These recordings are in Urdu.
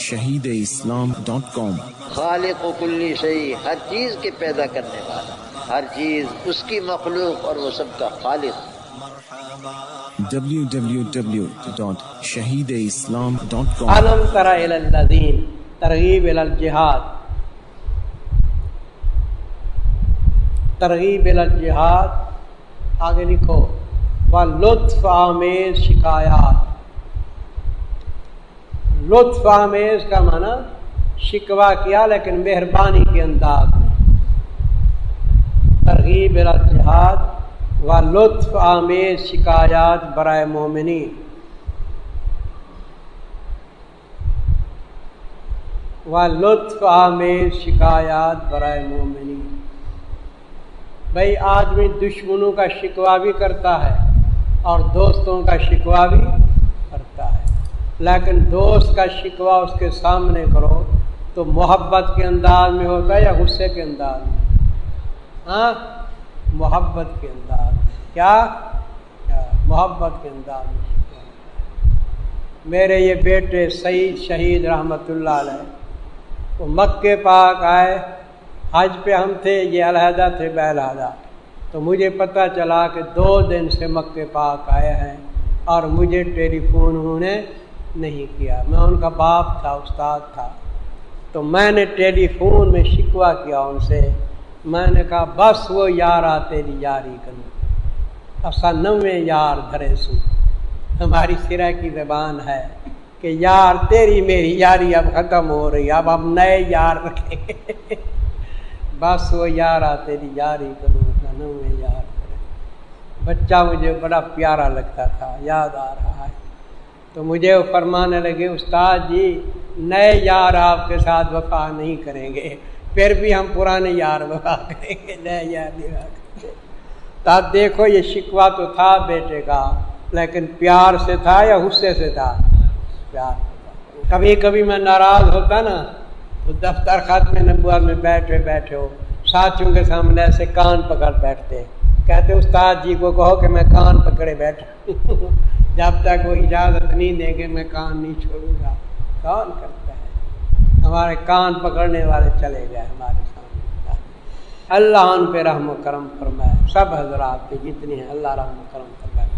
www.shahideislam.com خالق و کلی شیء، ہر چیز کے پیدا کرنے والا، ہر چیز اس کی مخلوق اور وہ سب کا خالق۔ www.shahideislam.com الم تر الی الذین، ترغیب الی الجہاد، ترغیب الی الجہاد۔ آگے لکھو لطف آمیز شکایات۔ لطف آمیز کا معنی شکوہ کیا لیکن مہربانی کے انداز میں۔ ترغیب الی الجہاد و لطف آمیز شکایات برائے مومنین۔ و لطف آمیز شکایات برائے مومنین۔ بھئی آدمی دشمنوں کا شکوہ بھی کرتا ہے اور دوستوں کا شکوہ بھی کرتا ہے، لیکن دوست کا شکوہ اس کے سامنے کرو تو محبت کے انداز میں ہوتا ہے یا غصے کے انداز میں؟ ہاں، محبت کے انداز میں۔ کیا محبت کے انداز میں شکوہ ہوتا ہے۔ میرے یہ بیٹے سعید شہید رحمت اللہ علیہ وہ مکے پاک آئے، حج پہ ہم تھے، یہ علیحدہ تھے بعلیحدہ، تو مجھے پتہ چلا کہ 2 دن سے مکے پاک آئے ہیں اور مجھے ٹیلی فون انہوں نے نہیں کیا۔ میں ان کا باپ تھا، استاد تھا، تو میں نے ٹیلی فون میں شکوہ کیا ان سے۔ میں نے کہا بس وہ یارا تیری یاری کروں، اسا نویں یار دھرے سو۔ ہماری سرہ کی زبان ہے کہ یار تیری میری یاری اب ختم ہو رہی، اب ہم نئے یار رکھیں گے۔ بس وہ یارا تیری یاری کروں، اسا نویں یار دھرے سو۔ بچہ مجھے بڑا پیارا لگتا تھا، یاد آ رہا ہے۔ تو مجھے وہ فرمانے لگے استاد جی نئے یار آپ کے ساتھ وفا نہیں کریں گے، پھر بھی ہم پرانے یار وفا کریں گے، نئے یار نہیں وفا کریں گے۔ تب دیکھو یہ شکوہ تو تھا بیٹے کا، لیکن پیار سے تھا یا غصے سے تھا؟ پیار سے تھا۔ کبھی کبھی میں ناراض ہوتا نا تو دفتر ختم نبوت میں بیٹھے ہو ساتھیوں کے سامنے ایسے کان پکڑ بیٹھتے، کہتے استاد جی کو کہو کہ میں کان پکڑے بیٹھا ہوں، جب تک وہ اجازت نہیں دیں گے میں کان نہیں چھوڑوں گا۔ کون کرتا ہے؟ ہمارے کان پکڑنے والے چلے گئے ہمارے سامنے۔ اللہ ان پہ رحم و کرم فرمائے، سب حضرات پہ جتنے ہیں اللہ رحم و کرم فرمائے۔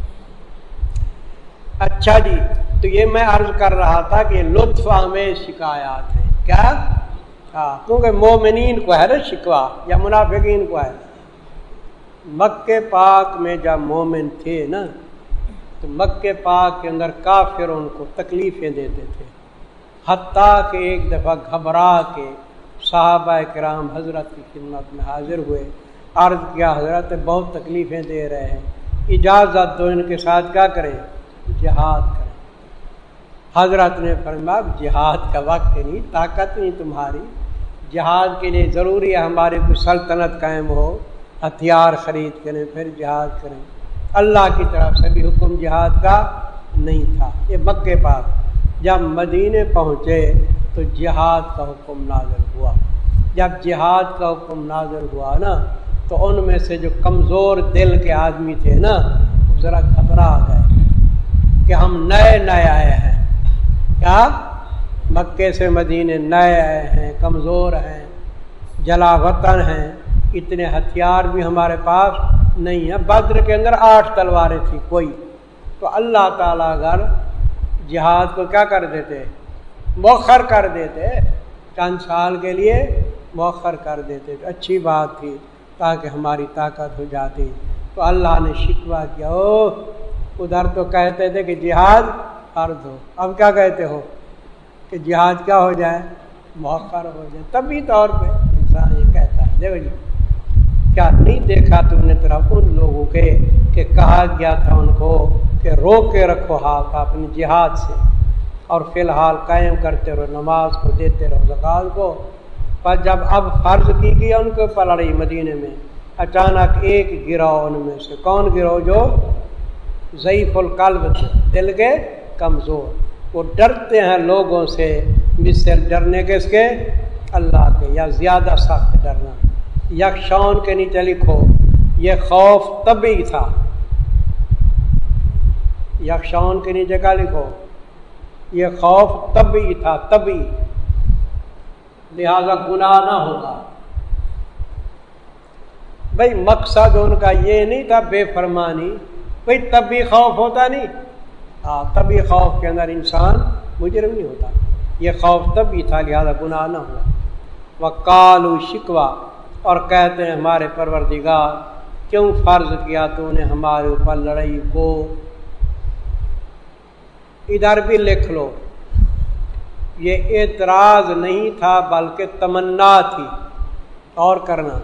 اچھا جی، تو یہ میں عرض کر رہا تھا کہ لطف آمیز شکایات ہیں۔ کیا؟ ہاں، کیونکہ مومنین کو ہے نا شکوہ یا منافقین کو ہے؟ مکے پاک میں جب مومن تھے نا تو مکے پاک کے اندر کافر ان کو تکلیفیں دیتے تھے، حتیٰ کہ ایک دفعہ گھبرا کے صحابہ کرام حضرت کی خدمت میں حاضر ہوئے، عرض کیا حضرت بہت تکلیفیں دے رہے ہیں، اجازت دو ان کے ساتھ کیا کریں؟ جہاد کریں۔ حضرت نے فرمایا جہاد کا وقت نہیں، طاقت نہیں تمہاری، جہاد کے لیے ضروری ہے ہماری کوئی سلطنت قائم ہو، ہتھیار خرید کریں پھر جہاد کریں۔ اللہ کی طرف سے بھی حکم جہاد کا نہیں تھا۔ یہ مکے پاک جب مدینے پہنچے تو جہاد کا حکم نازل ہوا۔ جب جہاد کا حکم نازل ہوا نا تو ان میں سے جو کمزور دل کے آدمی تھے نا وہ ذرا گھبرا گئے کہ ہم نئے آئے ہیں، کیا مکے سے مدینے نئے آئے ہیں، کمزور ہیں، جلا وطن ہیں، اتنے ہتھیار بھی ہمارے پاس نہیں ہے۔ بدر کے اندر 8 تلواریں تھیں کوئی، تو اللہ تعالیٰ اگر جہاد کو کیا کر دیتے؟ مؤخر کر دیتے، چند سال کے لیے مؤخر کر دیتے تو اچھی بات تھی تاکہ ہماری طاقت ہو جاتی۔ تو اللہ نے شکوہ کیا، ادھر تو کہتے تھے کہ جہاد فرض ہو، اب کیا کہتے ہو کہ جہاد کیا ہو جائے؟ مؤخر ہو جائے۔ طبی طور پہ انسان یہ کہتا ہے۔ دیکھو جی، کیا نہیں دیکھا تم نے طرف ان لوگوں کے کہ کہا گیا تھا ان کو کہ روک کے رکھو ہاتھ اپنے جہاد سے اور فی الحال قائم کرتے رہو، نماز کو دیتے رہو، زکات کو۔ پر جب اب فرض کی گیا ان کے اوپر لڑائی مدینے میں، اچانک ایک گروہ ان میں سے، کون گروہ؟ جو ضعیف القلب تھے، دل کے کمزور، وہ ڈرتے ہیں لوگوں سے، مثل ڈرنے کس کے؟ اللہ کے، یا زیادہ سخت ڈرنا۔ یکشون کے نیچے لکھو یہ خوف طبعی تھا، یکشون کے نیچے کا لکھو یہ خوف طبعی تھا، طبعی، لہذا گناہ نہ ہوگا۔ بھئی مقصد ان کا یہ نہیں تھا بے فرمانی، بھئی تب بھی خوف ہوتا نہیں، ہاں تب بھی خوف کے اندر انسان مجرم نہیں ہوتا، یہ خوف تب بھی تھا لہذا گناہ نہ ہوا۔ وقالوا شکوا، اور کہتے ہیں ہمارے پروردگار کیوں فرض کیا تو نے ہمارے اوپر لڑائی کو۔ ادھر بھی لکھ لو، یہ اعتراض نہیں تھا بلکہ تمنا تھی، اور کرنا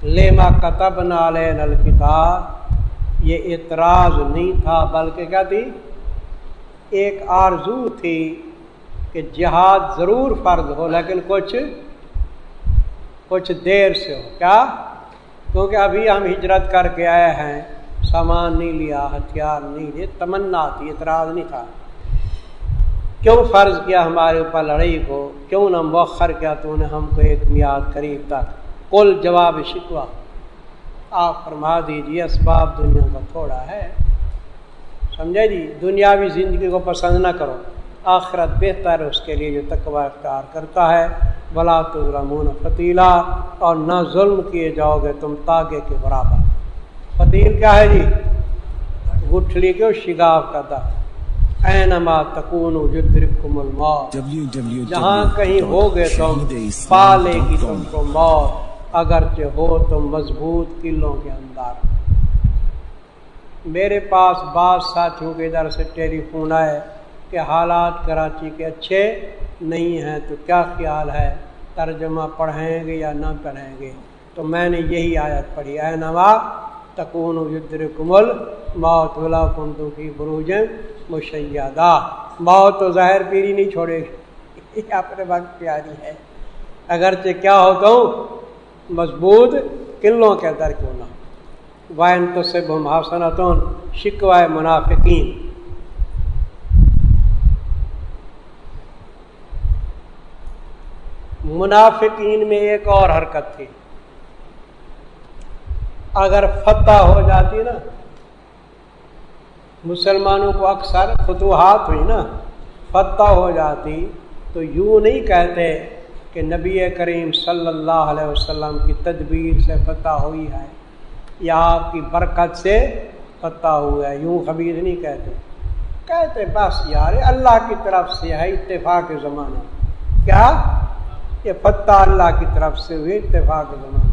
لما كتبنا علینا الکتاب، یہ اعتراض نہیں تھا بلکہ کیا تھی؟ ایک آرزو تھی کہ جہاد ضرور فرض ہو لیکن کچھ دیر سے ہو، کیا؟ کیونکہ ابھی ہم ہجرت کر کے آئے ہیں، سامان نہیں لیا، ہتھیار نہیں لیے، تمنا تھی، اعتراض نہیں تھا۔ کیوں فرض کیا ہمارے اوپر لڑائی کو، کیوں نہ مؤخر کیا تو نے ہم کو ایک میعاد قریب تک۔ قل جواب شکوہ، آپ فرما دیجیے اسباب دنیا کا تھوڑا ہے، سمجھے جی، دنیاوی زندگی کو پسند نہ کرو، آخرت بہتر ہے اس کے لیے جو تقوی اختیار کرتا ہے۔ ولا تظلمون فتیلا، اور نہ ظلم کیے جاؤ گے تم تاگے کے برابر۔ فتیل کیا ہے جی؟ گٹھلی کے شگاف کا درخت۔ اینما تکونوا یدرککم الموت، جہاں کہیں ہوگے تم پا لے گی تم کو موت، اگرچہ ہو تم مضبوط قلعوں کے اندر۔ میرے پاس بعض ساتھیوں کے ادھر سے ٹیلی فون آئے کہ حالات کراچی کے اچھے نہیں ہیں، تو کیا خیال ہے، ترجمہ پڑھیں گے یا نہ پڑھیں گے؟ تو میں نے یہی آیت پڑھی، اینما تکونوا یدرککم الموت ولو کنتم فی بروج مشیدہ۔ موت تو ظاہر پیری نہیں چھوڑے گی، یہ اپنے وقت پیاری ہے، اگرچہ کیا ہوتا ہوں مضبوط قلعوں کے اندر کیوں نہ۔ وَإِن تُصِبْهُمْ حَسَنَةٌ، شکوہ منافقین۔ منافقین میں ایک اور حرکت تھی، اگر فتح ہو جاتی نا، مسلمانوں کو اکثر فتوحات ہوئی نا، فتح ہو جاتی تو یوں نہیں کہتے کہ نبی کریم صلی اللہ علیہ وسلم کی تدبیر سے فتح ہوئی ہے یا آپ کی برکت سے فتح ہوا ہے، یوں خبیر نہیں کہتے، کہتے بس یار اللہ کی طرف سے ہے، اتفاق زمانہ۔ کیا؟ یہ فتح اللہ کی طرف سے ہوئی، اتفاق زمانہ۔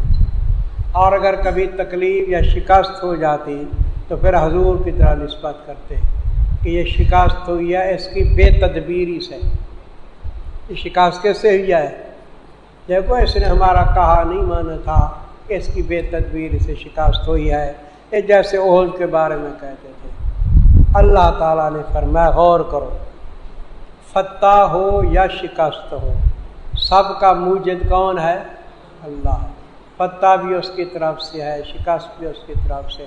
اور اگر کبھی تکلیف یا شکست ہو جاتی تو پھر حضور کی طرح نسبت کرتے کہ یہ شکست ہوئی ہے اس کی بے تدبیری سے۔ یہ شکست کیسے ہوئی ہے؟ دیکھو اس نے ہمارا کہا نہیں مانا تھا، اس کی بے تدبیری سے شکست ہوئی ہے۔ یہ جیسے احد کے بارے میں کہتے تھے، اللہ تعالیٰ نے فرمایا غور کرو، فتح ہو یا شکست ہو سب کا موجد کون ہے؟ اللہ ہے۔ فتح بھی اس کی طرف سے ہے، شکست بھی اس کی طرف سے،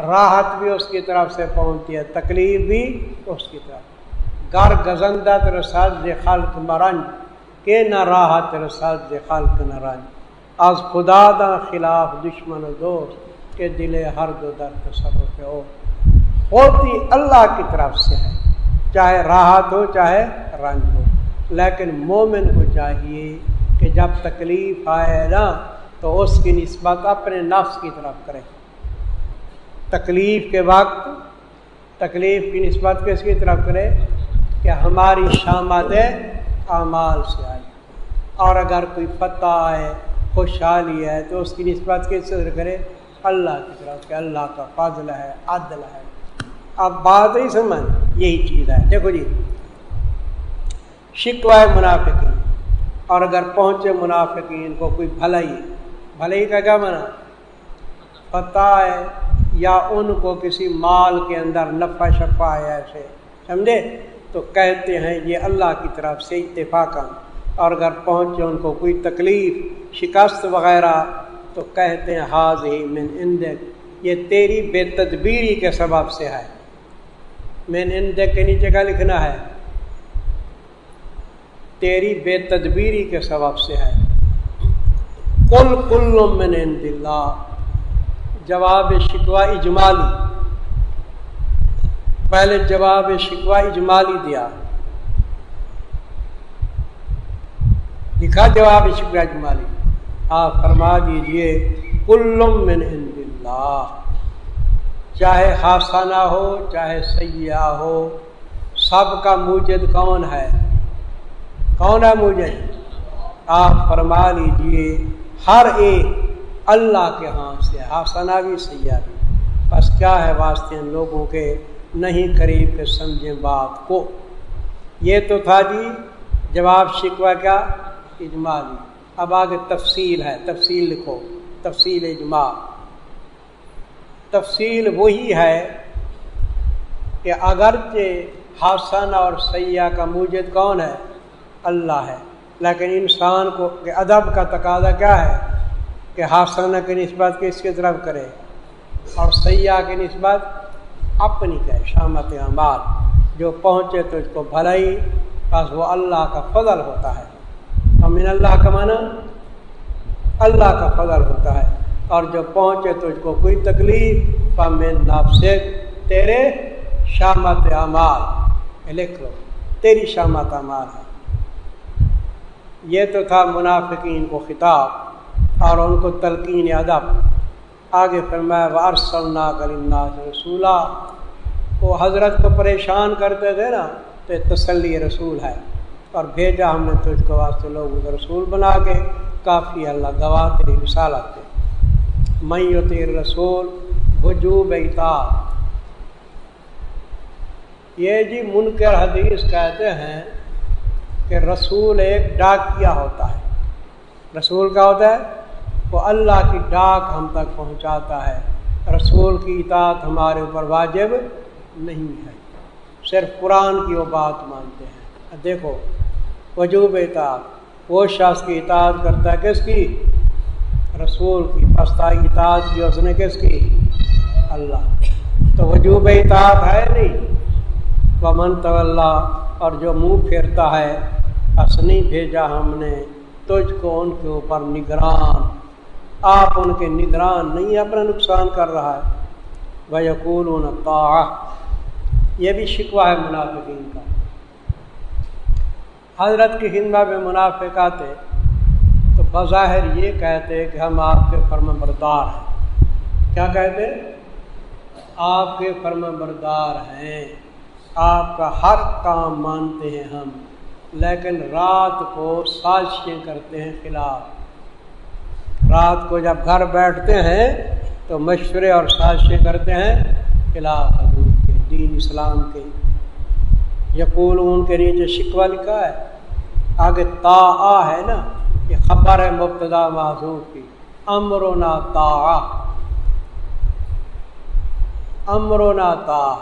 راحت بھی اس کی طرف سے پہنچتی ہے، تکلیف بھی اس کی طرف۔ گر گزندت رسد خلق مرنج، کہ نہ راحت رسد خلق نہ رنج، از خدا دا خلاف دشمن و دوست، کہ دل ہر دو در تصرف ہو۔ ہوتی اللہ کی طرف سے ہے، چاہے راحت ہو چاہے رنج ہو، لیکن مومن کو چاہیے کہ جب تکلیف آئے نا تو اس کی نسبت اپنے نفس کی طرف کرے۔ تکلیف کے وقت تکلیف کی نسبت کس کی طرف کرے؟ کہ ہماری شامت اعمال سے آئے، اور اگر کوئی فتح آئے، خوشحالی ہے، تو اس کی نسبت کس سے کرے؟ اللہ کی طرف، کہ اللہ کا فضل ہے، عدل ہے۔ اب بات نہیں سمجھ، یہی چیز ہے۔ دیکھو جی، شکوہ منافقین، اور اگر پہنچے منافقین کو کوئی بھلائی کا کیا معنی؟ فتح ہے یا ان کو کسی مال کے اندر نفع شفع ہے، ایسے سمجھے، تو کہتے ہیں یہ اللہ کی طرف سے اتفاقاً۔ اور اگر پہنچے ان کو کوئی تکلیف، شکست وغیرہ، تو کہتے ہیں حاذہ من عندک، یہ تیری بے تدبیری کے سبب سے ہے۔ من عندک کے نیچے کا لکھنا ہے تیری بے تدبیری کے سبب سے ہے۔ قل کل من عند اللہ، جواب شکوہ اجمالی، پہلے جواب شکوہ اجمالی دیا، لکھا جواب شکوہ اجمالی، آپ فرما دیجئے کل من عند اللہ، چاہے حسنہ ہو چاہے سیئہ ہو، سب کا موجد کون ہے؟ کون ہے موجد؟ آپ فرما لیجئے ہر ایک اللہ کے ہاں سے، حسنہ بھی سیئہ بھی۔ بس کیا ہے واسطے ان لوگوں کے نہیں قریب کے سمجھیں بات کو۔ یہ تو تھا جی جواب شکوہ کیا اجمالی۔ اب آگے تفصیل ہے، تفصیل لکھو، تفصیل اجمال۔ تفصیل وہی ہے کہ اگرچہ حسنہ اور سیئہ کا موجد کون ہے؟ اللہ ہے، لیکن انسان کو کہ ادب کا تقاضا کیا ہے کہ حسنہ کی نسبت کس کی طرف کرے اور سیئہ کی نسبت اپنی کرے۔ شامت اعمال، جو پہنچے تو اس کو بھلائی، بس وہ اللہ کا فضل ہوتا ہے۔ من اللہ کا معنی اللہ کا فضل ہوتا ہے، اور جو پہنچے تو اس کو کوئی تکلیف، فمن نفسک، تیرے شامت اعمال، لکھ لو تیری شامت اعمال ہے۔ یہ تو تھا منافقین کو خطاب اور ان کو تلقین ادب۔ آگے فرمایا وَأَرْسَلْنَاكَ لِلنَّاسِ رَسُولًا، وہ حضرت کو پریشان کرتے تھے نا، تو تسلی رسول ہے، اور بھیجا ہم نے تجھ کو واسطے لوگوں کو رسول بنا کے، کافی اللہ گواہ تیری رسالت پہ۔ من یطیع الرسول وجوب اطاعت، یہ جی منکر حدیث کہتے ہیں کہ رسول ایک ڈاکیہ ہوتا ہے۔ رسول کیا ہوتا ہے؟ وہ اللہ کی ڈاک ہم تک پہنچاتا ہے۔ رسول کی اطاعت ہمارے اوپر واجب نہیں ہے، صرف قرآن کی وہ بات مانتے ہیں۔ دیکھو وجوب اطاعت، وہ شخص کی اطاعت کرتا ہے کس کی؟ رسول کی۔ پستائی اطاعت کی اس نے کس کی؟ اللہ۔ تو وجوب اطاعت ہے نہیں۔ ومن تولا، اور جو منہ پھیرتا ہے، بس نہیں بھیجا ہم نے تجھ کو ان کے اوپر نگران، آپ ان کے نگران نہیں، اپنا نقصان کر رہا ہے۔ وَيَقُولُونَ طَاعَةٌ، یہ بھی شکوہ ہے منافقین کا۔ حضرت کی خدمت میں منافق آتے تو بظاہر یہ کہتے کہ ہم آپ کے فرمان بردار ہیں۔ کیا کہتے؟ آپ کے فرمان بردار ہیں، آپ کا ہر کام مانتے ہیں ہم، لیکن رات کو سازشیں کرتے ہیں خلاف۔ رات کو جب گھر بیٹھتے ہیں تو مشورے اور سازشیں کرتے ہیں خلاف حضور کے، دین اسلام کے۔ یقولون کے نیچے شکوہ لکھا ہے، آگے طاعہ ہے نا، یہ خبر ہے مبتدا محذوف کی، امرنا طاعہ، امرنا طاعہ،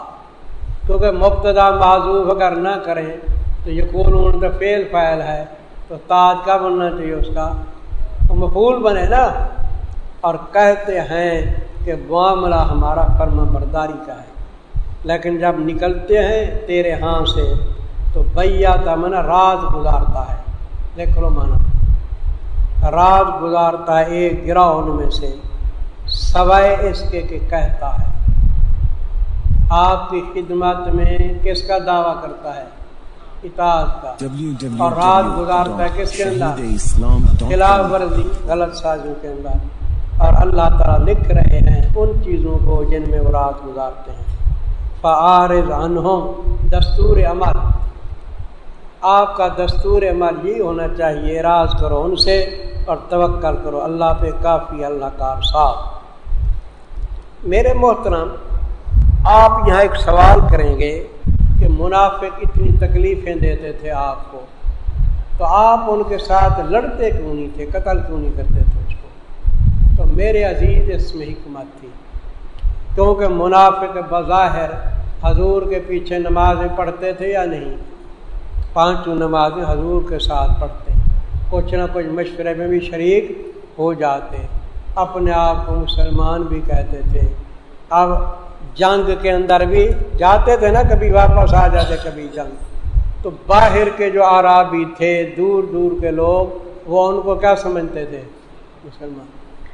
کیونکہ مبتدا محذوف اگر نہ کریں تو یقولون تو فعل فاعل ہے، تو طاعت کا بننا چاہیے اس کا، تو مفعول بنے نا۔ اور کہتے ہیں کہ معاملہ ہمارا فرما برداری کا ہے، لیکن جب نکلتے ہیں تیرے ہاں سے تو بیاتا منا رات گزارتا ہے، دیکھ لو مانا رات گزارتا ہے ایک گروہ ان میں سے، سوائے اس کے کہ کہتا ہے آپ کی خدمت میں کس کا دعویٰ کرتا ہے؟ اطاعت کا، اور رات گزارتا ہے کس کے اندر؟ خلاف ورزی، غلط سازوں کے اندر۔ اور اللہ تعالیٰ لکھ رہے ہیں ان چیزوں کو جن میں وہ رات گزارتے ہیں۔ فَأَعْرِضْ عَنْهُمْ، دستور عمل، آپ کا دستور عمل یہ ہونا چاہیے، اعراض کرو ان سے اور توکل کرو اللہ پہ، کافی اللہ کار صاحب۔ میرے محترم، آپ یہاں ایک سوال کریں گے کہ منافق اتنی تکلیفیں دیتے تھے آپ کو، تو آپ ان کے ساتھ لڑتے کیوں نہیں تھے، قتل کیوں نہیں کرتے تھے اس کو؟ تو میرے عزیز اس میں حکمت تھی، کیونکہ منافق بظاہر حضور کے پیچھے نمازیں پڑھتے تھے یا نہیں؟ پانچوں نمازیں حضور کے ساتھ پڑھتے، کچھ نہ کچھ مشورے میں بھی شریک ہو جاتے، اپنے آپ کو مسلمان بھی کہتے تھے۔ اب جنگ کے اندر بھی جاتے تھے نا، کبھی واپس آ جاتے کبھی جنگ، تو باہر کے جو اعرابی تھے، دور دور کے لوگ، وہ ان کو کیا سمجھتے تھے؟ مسلمان۔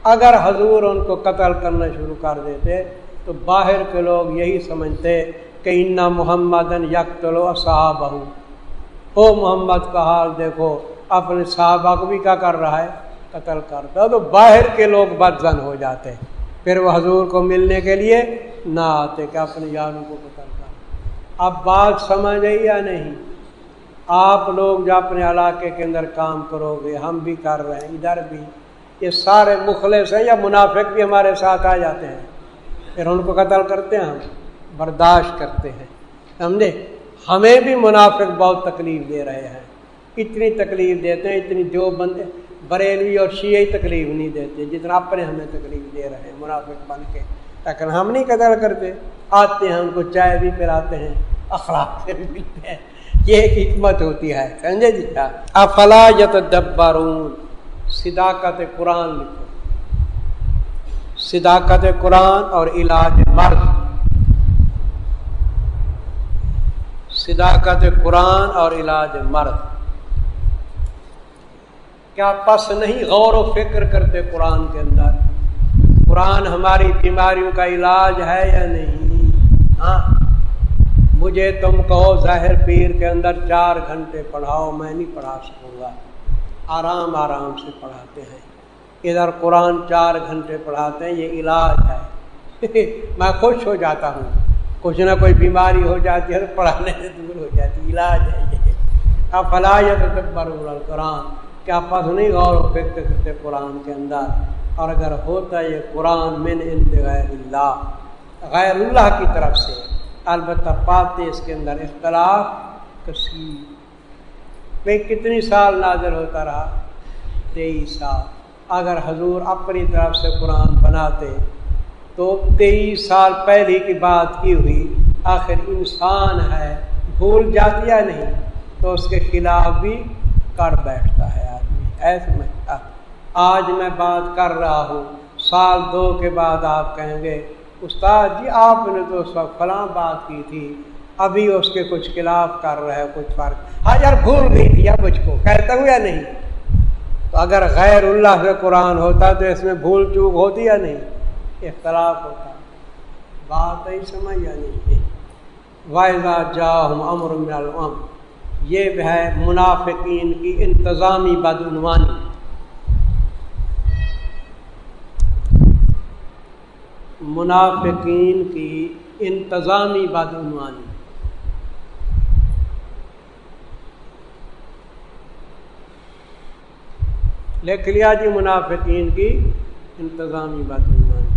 اگر حضور ان کو قتل کرنا شروع کر دیتے تو باہر کے لوگ یہی سمجھتے کہ اِنَّ محمدًا یقتل اصحابہ، او محمد کا حال دیکھو اپنے صحابہ کو بھی کیا کر رہا ہے، قتل کرتا ہے۔ تو باہر کے لوگ بدظن ہو جاتے، پھر وہ حضور کو ملنے کے لیے نہ آتے کہ اپنے یاروں کو قتل کر۔ اب بات سمجھ آئی یا نہیں؟ آپ لوگ جو اپنے علاقے کے اندر کام کرو گے، ہم بھی کر رہے ہیں ادھر بھی، یہ سارے مخلص ہیں یا منافق بھی ہمارے ساتھ آ جاتے ہیں، پھر ان کو قتل کرتے ہیں، ہم برداشت کرتے ہیں، سمجھے؟ ہمیں بھی منافق بہت تکلیف دے رہے ہیں، اتنی تکلیف دیتے ہیں اتنی، جو بندے بریلوی اور شیعی تکلیف نہیں دیتے جتنا اپنے ہمیں تکلیف دے رہے ہیں منافق بن کے، لیکن ہم نہیں قتل کرتے، آتے ہیں ان کو چائے بھی پلاتے ہیں، اخلاق سے بھی ملتے ہیں، یہ ایک حکمت ہوتی ہے، سمجھے جی؟ افلا یتدبرون، صداقت قرآن لکھو، صداقت قرآن اور علاج مرض، صداقت قرآن اور علاج مرض، کیا پس نہیں غور و فکر کرتے قرآن کے اندر؟ قرآن ہماری بیماریوں کا علاج ہے یا نہیں؟ ہاں، مجھے تم کہو ظاہر پیر کے اندر 4 گھنٹے پڑھاؤ، میں نہیں پڑھا سکوں گا، آرام آرام سے پڑھاتے ہیں، ادھر قرآن 4 گھنٹے پڑھاتے ہیں، یہ علاج ہے۔ میں خوش ہو جاتا ہوں، کچھ نہ کوئی بیماری ہو جاتی ہے تو پڑھانے سے دور ہو جاتی، علاج ہے یہ۔ افلا یتدبرون القرآن، کیا پس نہیں غور و فکر کرتے قرآن کے اندر؟ اور اگر ہوتا یہ قرآن من عند غیر اللہ، غیر اللہ کی طرف سے، البتہ پاتے اس کے اندر اختلاف کثیر۔ میں کتنی سال نازل ہوتا رہا؟ 23 سال۔ اگر حضور اپنی طرف سے قرآن بناتے تو 23 سال پہلے کی بات کی ہوئی، آخر انسان ہے، بھول جاتی ہے نہیں، تو اس کے خلاف بھی کر بیٹھتا ہے آدمی، ایسے سمجھتا۔ آج میں بات کر رہا ہوں، 1 2 کے بعد آپ کہیں گے استاد جی آپ نے تو اس وقت فلاں بات کی تھی، ابھی اس کے کچھ خلاف کر رہے ہیں، کچھ فرق، ہاں یار بھول گئی تھی اب مجھ کو، کہتا ہوں یا نہیں؟ تو اگر غیر اللہ سے قرآن ہوتا تو اس میں بھول چوک ہوتی یا نہیں، اختلاف ہوتا، بات ہی سمجھ یا نہیں؟ وَإِذَا جَاءَهُمْ أَمْرٌ مِّنَ الْأَمْرِ، یہ ہے منافقین کی انتظامی بدعنوانی، منافقین کی انتظامی بدعنوانی۔ لکھ لیا جی، منافقین کی انتظامی بدعنوانی۔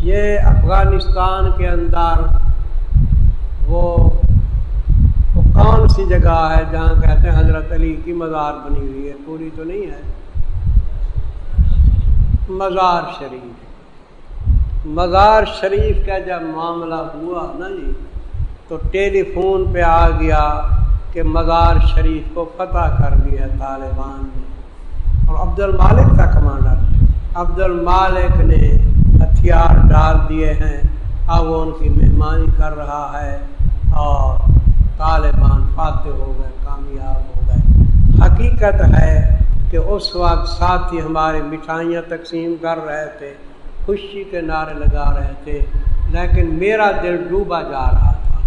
یہ افغانستان کے اندر وہ کون سی جگہ ہے جہاں کہتے ہیں حضرت علی کی مزار بنی ہوئی ہے؟ پوری تو نہیں ہے، مزار شریف۔ مزار شریف کا جب معاملہ ہوا نا جی، تو ٹیلی فون پہ آ گیا کہ مزار شریف کو فتح کر لیا طالبان نے، اور عبد المالک تھا کمانڈر، عبد المالک نے ہتھیار ڈال دیے ہیں، اب وہ ان کی مہمانی کر رہا ہے، اور طالبان فاتح ہو گئے، کامیاب ہو گئے۔ حقیقت ہے کہ اس وقت ساتھی ہمارے مٹھائیاں تقسیم کر رہے تھے، خوشی کے نعرے لگا رہے تھے، لیکن میرا دل ڈوبا جا رہا تھا،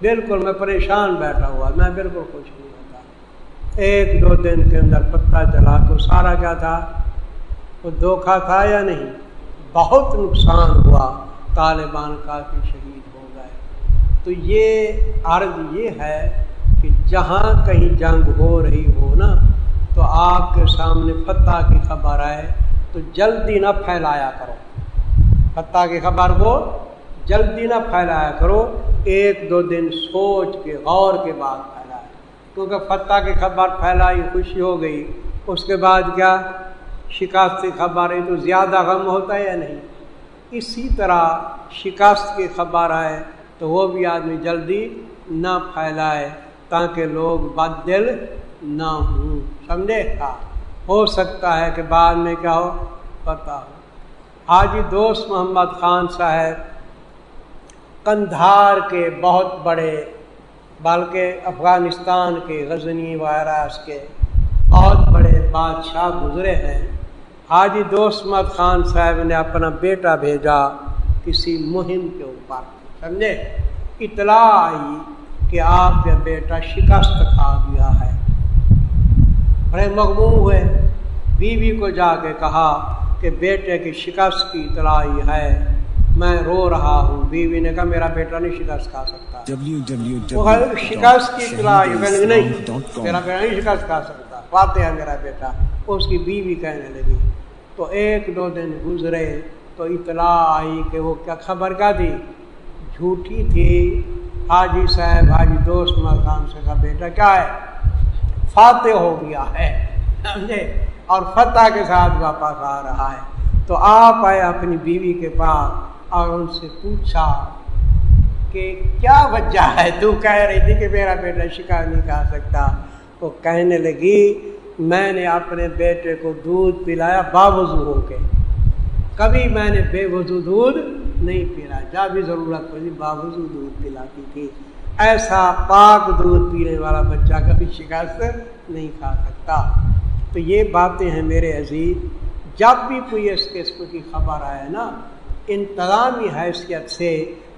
بالکل میں پریشان بیٹھا ہوا، میں بالکل خوش نہیں ہوتا۔ 1 2 دن کے اندر پتہ چلا تو سارا کیا تھا، وہ دھوکہ تھا یا نہیں؟ بہت نقصان ہوا، طالبان کافی شہید ہو گئے۔ تو یہ عرض یہ ہے کہ جہاں کہیں جنگ ہو رہی ہو نا، تو آپ کے سامنے فتح کی خبر آئے تو جلدی نہ پھیلایا کرو، فتح کی خبر کو جلدی نہ پھیلایا کرو، 1 2 دن سوچ کے غور کے بعد پھیلائے، کیونکہ فتح کی خبر پھیلائی، خوشی ہو گئی، اس کے بعد کیا شکست کی خبر ہے تو زیادہ غم ہوتا ہے یا نہیں؟ اسی طرح شکست کی خبر آئے تو وہ بھی آدمی جلدی نہ پھیلائے تاکہ لوگ بد دل نہ ہوں، سمجھے؟ ہو سکتا ہے کہ بعد میں کیا ہو، پتہ ہو۔ حاجی دوست محمد خان صاحب قندھار کے بہت بڑے، بلکہ افغانستان کے غزنی وغیرہ کے بہت بڑے بادشاہ گزرے ہیں، حاجی دوست محمد خان صاحب نے اپنا بیٹا بھیجا کسی مہم کے اوپر، سمجھے، اطلاع آئی کہ آپ کا بیٹا شکست کھا گیا ہے، بڑے مغموم ہوئے، بیوی کو جا کے کہا کہ بیٹے کی شکست کی اطلاع آئی ہے، میں رو رہا ہوں۔ بیوی نے کہا میرا بیٹا نہیں شکست کھا سکتا۔ وہ شکست کی اطلاع آئی، نہیں میرا بیٹا نہیں شکست کھا سکتا، فاتح ہے میرا بیٹا۔ اس کی بیوی کہنے لگی، تو ایک دو دن گزرے تو اطلاع آئی کہ وہ کیا خبر کیا تھی، جھوٹی تھی۔ حاجی صاحب حاجی دوست محمد خان سے کہا بیٹا کیا ہے، فاتح ہو گیا ہے، سمجھے، اور فتح کے ساتھ واپس آ رہا ہے۔ تو آپ آئے اپنی بیوی کے پاس اور ان سے پوچھا کہ کیا وجہ ہے، تو کہہ رہی تھی کہ میرا بیٹا شکار نہیں کھا سکتا۔ وہ کہنے لگی میں نے اپنے بیٹے کو دودھ پلایا باوضو ہو کے، کبھی میں نے بے وضو دودھ نہیں پلا، جب بھی ضرورت پڑی باوضو دودھ پلاتی تھی۔ ایسا پاک دودھ پینے والا بچہ کبھی شکست نہیں کھا سکتا۔ تو یہ باتیں ہیں میرے عزیز، جب بھی کوئی اس قسم کی خبر آئے نا، انتظامی حیثیت سے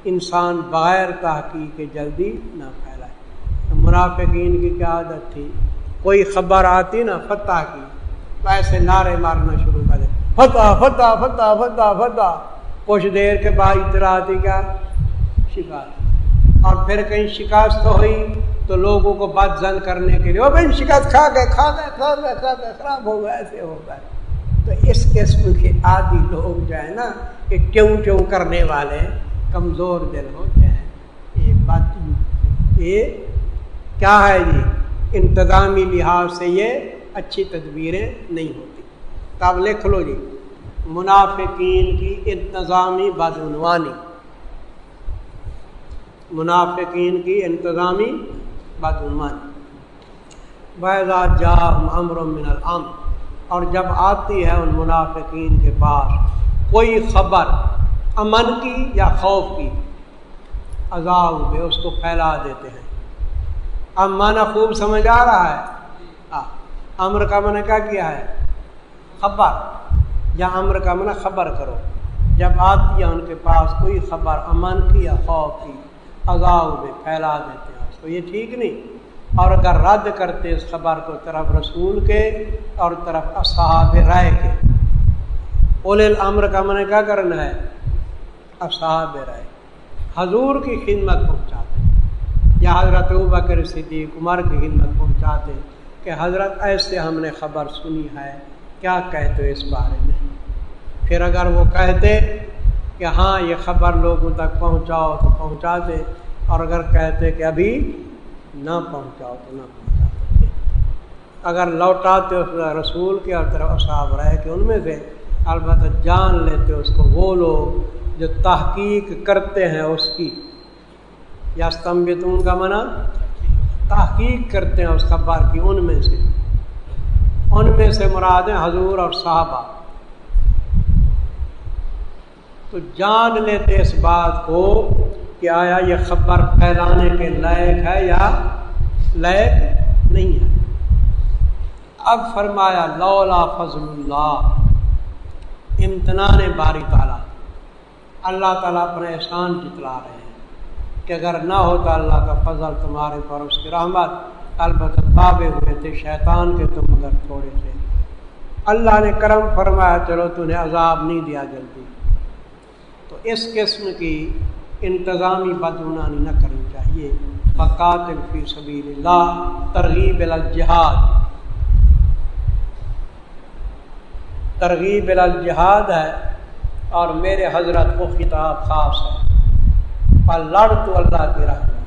انسان بغیر تحقیق کے جلدی نہ پھیلائے۔ منافقین کی کیا عادت تھی، کوئی خبر آتی نا فتح کی تو ایسے نعرے مارنا شروع کر دے، فتح فتح فتح فتح فتح۔ کچھ دیر کے بعد اطلاع آتی کیا، شکست، اور پھر کہیں شکست ہوئی تو لوگوں کو بد ظن کرنے کے لیے، او بھائی شکست کھا گئے خراب ہو گئے، ایسے ہو گئے۔ تو اس قسم کے عادی لوگ جو ہے نا کہ کیوں کرنے والے کمزور دل ہوتے ہیں۔ یہ بات یہ کیا ہے، یہ انتظامی لحاظ سے یہ اچھی تدبیریں نہیں ہوتی۔ تب لکھ لو جی، منافقین کی انتظامی بدعنوانی، منافقین کی انتظامی بدعنوانی۔ وَإِذَا جَاءَهُمْ أَمْرٌ مِّنَ الْأَمْرِ، اور جب آتی ہے ان منافقین کے پاس کوئی خبر امن کی یا خوف کی، عذاب میں اس کو پھیلا دیتے ہیں۔ اب معنی خوب سمجھ آ رہا ہے، امر کا معنی کیا کیا ہے، خبر، یا امر کا معنی خبر کرو۔ جب آتی ہے ان کے پاس کوئی خبر امن کی یا خوف کی، عذاب میں پھیلا دیتے ہیں اس کو، یہ ٹھیک نہیں۔ اور اگر رد کرتے اس خبر کو طرف رسول کے اور طرف اصحاب رائے کے، اولے الامر کا معنی کیا کرنا ہے، اصحاب رائے، حضور کی خدمت پہنچاتے، یا حضرت ابوبکر صدیق عمر کی خدمت پہنچاتے کہ حضرت ایسے ہم نے خبر سنی ہے، کیا کہتے ہو اس بارے میں۔ پھر اگر وہ کہتے کہ ہاں یہ خبر لوگوں تک پہنچاؤ تو پہنچاتے، اور اگر کہتے کہ ابھی نہ پہنچاؤ تو نہ پہنچاتے۔ اگر لوٹاتے اس رسول کے اور طرف اصحاب رہے کہ ان میں سے، البتہ جان لیتے اس کو وہ لوگ جو تحقیق کرتے ہیں اس کی، یا استنبطون کا معنی تحقیق کرتے ہیں اس خبر کی، ان میں سے مراد ہیں حضور اور صحابہ۔ تو جان لیتے اس بات کو کہ آیا یہ خبر پھیلانے کے لائق ہے یا لائق نہیں ہے۔ اب فرمایا لولا فضل اللہ، امتنان باری تعالیٰ، اللہ تعالیٰ اپنا احسان جتلا رہے ہیں کہ اگر نہ ہوتا اللہ کا فضل تمہارے پر، اس کی رحمت، البتہ تابع ہوئے تھے شیطان کے تم مگر تھوڑے سے، اللہ نے کرم فرمایا چلو تمہیں عذاب نہیں دیا جلدی۔ تو اس قسم کی انتظامی بدعنوانی نہ کرنی چاہیے۔ فقاتل فی سبیل اللہ، ترغیب الی الجہاد، ترغیب الی الجہاد ہے، اور میرے حضرت کو خطاب خاص ہے۔ پر لڑ تو اللہ کی راہ میں،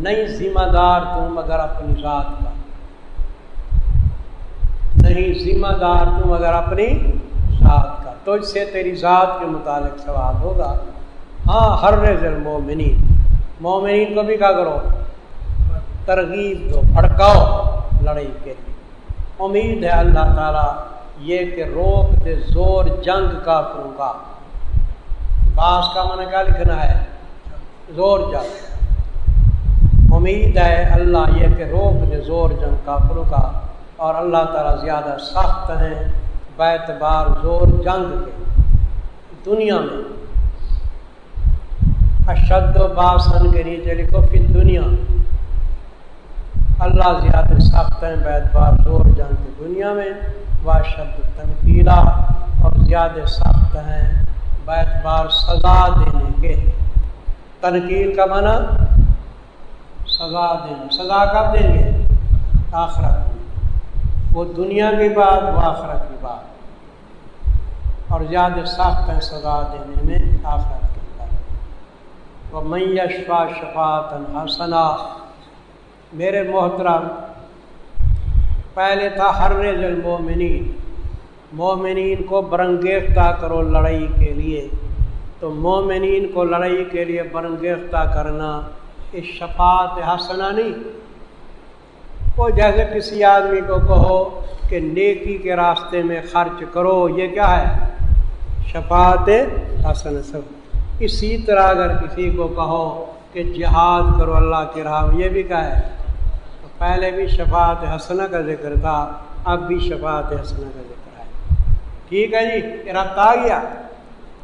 نہیں ذمہ دار تم مگر اپنی ذات کا، نہیں ذمہ دار تم مگر اپنی ذات کا، تجھ سے تیری ذات کے متعلق سوال ہوگا۔ ہاں حرض المومنین، مومنین کو بھی کیا کرو، ترغیب دو، بھڑکاؤ لڑائی کے لیے۔ امید ہے اللہ تعالیٰ یہ کہ روک دے زور جنگ کافروں کا، باس کا معنی کیا لکھنا ہے، زور جنگ۔ امید ہے اللہ یہ کہ روک دے زور جنگ کافروں کا، اور اللہ تعالیٰ زیادہ سخت ہیں بیعتبار زور جنگ کے دنیا میں، اشد و باسن کے نیچے لکھو فی دنیا، اللہ زیادہ سخت ہیں بیعتبار زور جنگ کے دنیا میں، واشد تنقیلا اور زیادہ سخت ہیں بیعتبار سزا دینے کے۔ تنقیل کا معنی سزا دینا، سزا کب دیں گے؟ آخرت میں، وہ دنیا کی بات وہ آخرت کی بات، اور زیادہ سخت ہے سزا دینے میں آخرت کے اندر۔ وَمَن یشفع شفاعۃ حسنہ، میرے محترم پہلے تھا حرض المومنین، مومنین کو برانگیختہ کرو لڑائی کے لیے، تو مومنین کو لڑائی کے لیے برانگیختہ کرنا اس شفاعت حسنہ نہیں۔ وہ جیسے کسی آدمی کو کہو کہ نیکی کے راستے میں خرچ کرو، یہ کیا ہے؟ شفاعت حسنہ۔ سب اسی طرح اگر کسی کو کہو کہ جہاد کرو اللہ کی راہ میں، یہ بھی کیا ہے؟ تو پہلے بھی شفاعت حسنہ کا ذکر تھا، اب بھی شفاعت حسنہ کا ذکر ہے۔ ٹھیک ہے جی، ربط آ گیا۔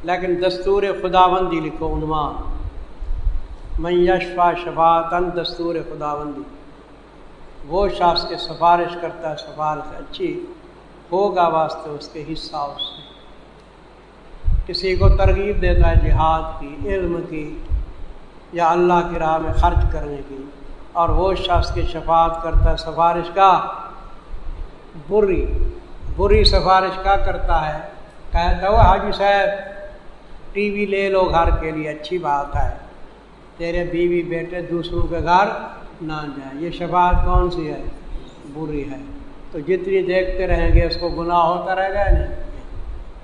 لیکن دستور خداوندی لکھو عنوان، من یشفع شفاعۃ، دستور خداوندی، وہ شخص کے سفارش کرتا ہے، سفارش اچھی ہوگا واسطے اس کے حصہ اس سے، کسی کو ترغیب دیتا ہے جہاد کی، علم کی، یا اللہ کی راہ میں خرچ کرنے کی، اور وہ شخص کی شفاعت کرتا ہے سفارش کا بری سفارش کا کرتا ہے، کہتا ہے وہ حاجی صاحب ٹی وی لے لو گھر کے لیے، اچھی بات ہے، تیرے بیوی بیٹے دوسروں کے گھر نہ جائیں، یہ شفاعت کون سی ہے؟ بری ہے۔ تو جتنی دیکھتے رہیں گے اس کو گناہ ہوتا رہے گا نہیں۔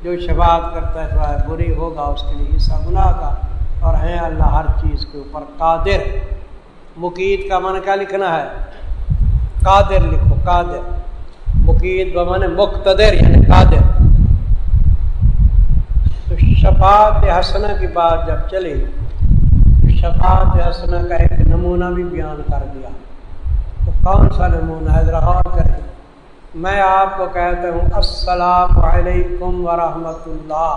جو شفاعت کرتا ہے شفاعت بری ہوگا اس کے لیے حصہ گناہ کا، اور ہے اللہ ہر چیز کے اوپر قادر۔ مقید کا معنی کیا لکھنا ہے؟ قادر لکھو، قادر۔ مقید بمعنی مقتدر یعنی قادر۔ تو شفاعت حسنہ کی بات جب چلی، شفاعت حسنہ کا ایک نمونہ بھی بیان کر دیا۔ تو کون سا نمونہ ہے؟ ذرا غور کریں۔ میں آپ کو کہتا ہوں السلام علیکم ورحمۃ اللہ،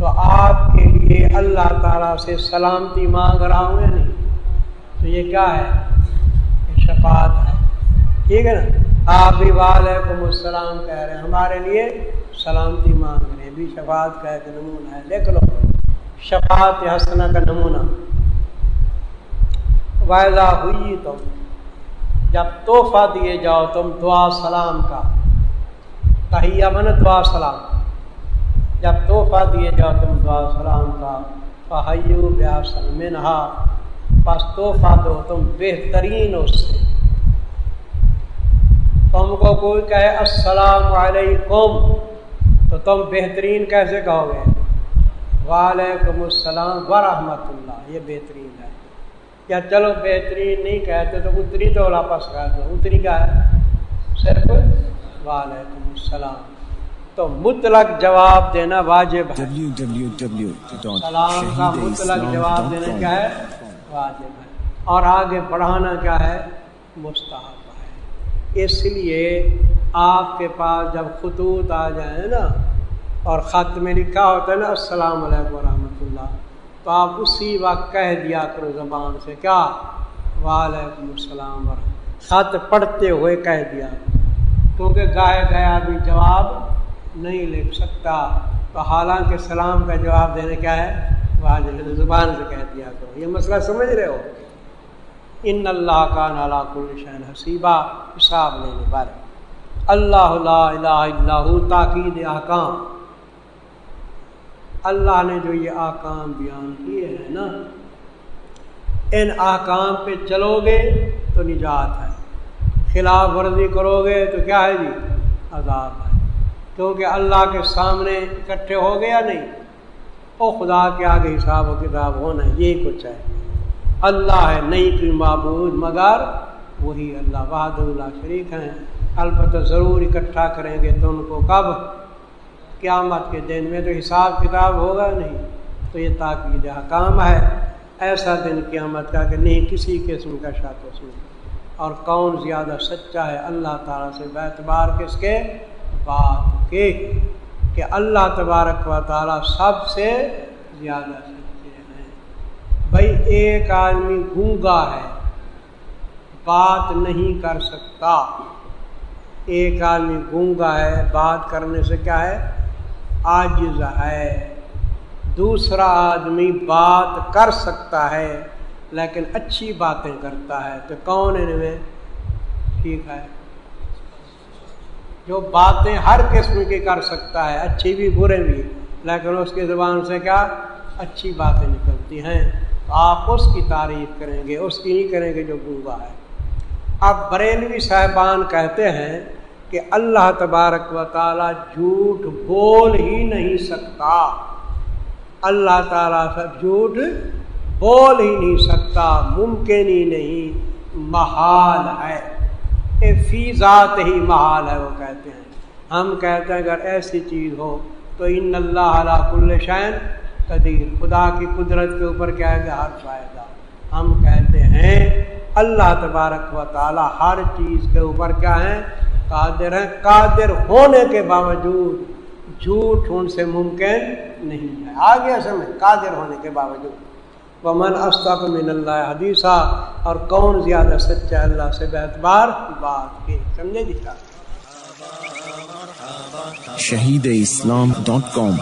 تو آپ کے لیے اللہ تعالیٰ سے سلامتی مانگ رہا ہوں یا نہیں؟ تو یہ کیا ہے؟ یہ شفاعت ہے، ٹھیک ہے نا؟ آپ بھی وعلیکم السلام کہہ رہے ہیں، ہمارے لیے سلامتی مانگ رہے ہیں، بھی شفاعت کا ایک نمونہ ہے۔ دیکھ لو شفاعت حسنہ کا نمونہ، وعدہ ہوئی تم، جب تحفہ دیے جاؤ تم دعا سلام کا، تحیہ من دعا سلام، جب تحفہ دیے جاؤ تم دعا سلام کا، فحیوا بأحسن منہا، پس تحفہ دو تم بہترین اس سے۔ تم کو کوئی کہے السلام علیکم، تو تم بہترین کیسے کہو گے؟ وعلیکم السلام ورحمۃ اللہ، یہ بہترین ہے۔ یا چلو بہترین نہیں کہتے تو اتنی تو واپس کہہ دو، اتنی کیا ہے؟ صرف وعلیکم السلام۔ تو مطلق جواب دینا واجب ہے، سلام کا مطلق جواب دینا کیا ہے؟ واجب ہے، اور آگے بڑھانا کیا ہے؟ مستحب ہے۔ اس لیے آپ کے پاس جب خطوط آ جائیں نا، اور خط میں لکھا ہوتا ہے نا السلام علیکم ورحمۃ اللہ، تو آپ اسی وقت کہہ دیا کرو زبان سے، کیا؟ وعلیکم السلام ورحمۃ، خط پڑھتے ہوئے کہہ دیا، کیونکہ گائے گئے آدمی جواب نہیں لکھ سکتا، تو حالانکہ سلام کا جواب دینے کیا ہے؟ واجب، زبان سے کہہ دیا کرو۔ یہ مسئلہ سمجھ رہے ہو؟ ان اللہ کان علی کل شیء حسیبا، حساب لینے والے۔ اللہ لا الہ الا ہو، تاکید احکام، اللہ نے جو یہ احکام بیان کیے ہیں نا، ان احکام پہ چلو گے تو نجات ہے، خلاف ورزی کرو گے تو کیا ہے جی؟ عذاب ہے۔ کیونکہ اللہ کے سامنے اکٹھے ہو گیا نہیں، او خدا کے آگے حساب و کتاب ہونا ہے، یہی کچھ ہے۔ اللہ ہے، نہیں کوئی معبود مگر وہی اللہ، وحدہ لا شریک ہیں۔ البتہ ضرور اکٹھا کریں گے تو ان کو کب؟ قیامت کے دن میں، تو حساب کتاب ہوگا نہیں، تو یہ تاکید حکام ہے۔ ایسا دن قیامت کا کہ نہیں کسی قسم کا شک و شبہ، اور کون زیادہ سچا ہے اللہ تعالیٰ سے، باعتبار کس کے؟ بات کہ اللہ تبارک و تعالی سب سے زیادہ سچے ہیں۔ بھائی ایک آدمی گونگا ہے، بات نہیں کر سکتا، ایک آدمی گونگا ہے، بات کرنے سے کیا ہے؟ عاجز ہے۔ دوسرا آدمی بات کر سکتا ہے لیکن اچھی باتیں کرتا ہے، تو کون ان میں ٹھیک ہے؟ جو باتیں ہر قسم کی کر سکتا ہے، اچھی بھی برے بھی، لیکن اس کی زبان سے کیا اچھی باتیں نکلتی ہیں، تو آپ اس کی تعریف کریں گے، اس کی نہیں کریں گے جو گونگا ہے۔ اب بریلوی صاحبان کہتے ہیں کہ اللہ تبارک و تعالی جھوٹ بول ہی نہیں سکتا، اللہ تعالیٰ سے جھوٹ بول ہی نہیں سکتا، ممکن ہی نہیں، محال ہے، فی ذات ہی محال ہے۔ وہ کہتے ہیں، ہم کہتے ہیں اگر ایسی چیز ہو تو ان اللہ علی کل شیء قدیر، خدا کی قدرت کے اوپر کیا ہے کہ ہر فائدہ۔ ہم کہتے ہیں اللہ تبارک و تعالی ہر چیز کے اوپر کیا ہے؟ قادر ہیں، قادر ہونے کے باوجود جھوٹ ان سے ممکن نہیں ہے۔ آگے سمجھ، قادر ہونے کے باوجود۔ ومن اصدق من اللہ حدیثا، اور کون زیادہ سچا اللہ سے باعتبار بات کے، سمجھے جی؟ shahideislam.com،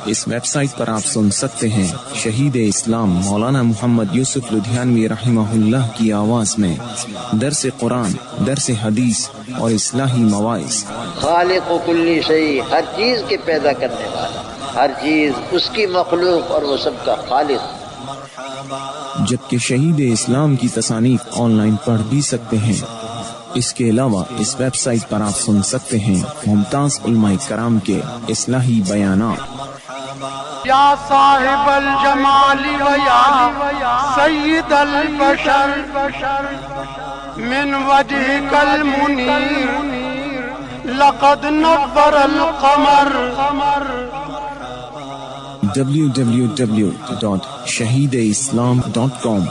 اس ویب سائٹ پر آپ سن سکتے ہیں شہید اسلام مولانا محمد یوسف لدھیانوی رحمہ اللہ کی آواز میں درس قرآن، درس حدیث اور اصلاحی مواعظ۔ خالق و کلی شیء، ہر چیز کے پیدا کرنے والا، ہر چیز اس کی مخلوق اور وہ سب کا خالق۔ جبکہ شہید اسلام کی تصانیف آن لائن پڑھ بھی سکتے ہیں۔ اس کے علاوہ اس ویب سائٹ پر آپ سن سکتے ہیں ممتاز علماء کرام کے اصلاحی بیانات۔ یا صاحب الجمال و یا سید البشر من وجهك المنیر لقد نور القمر۔ www.shahideislam.com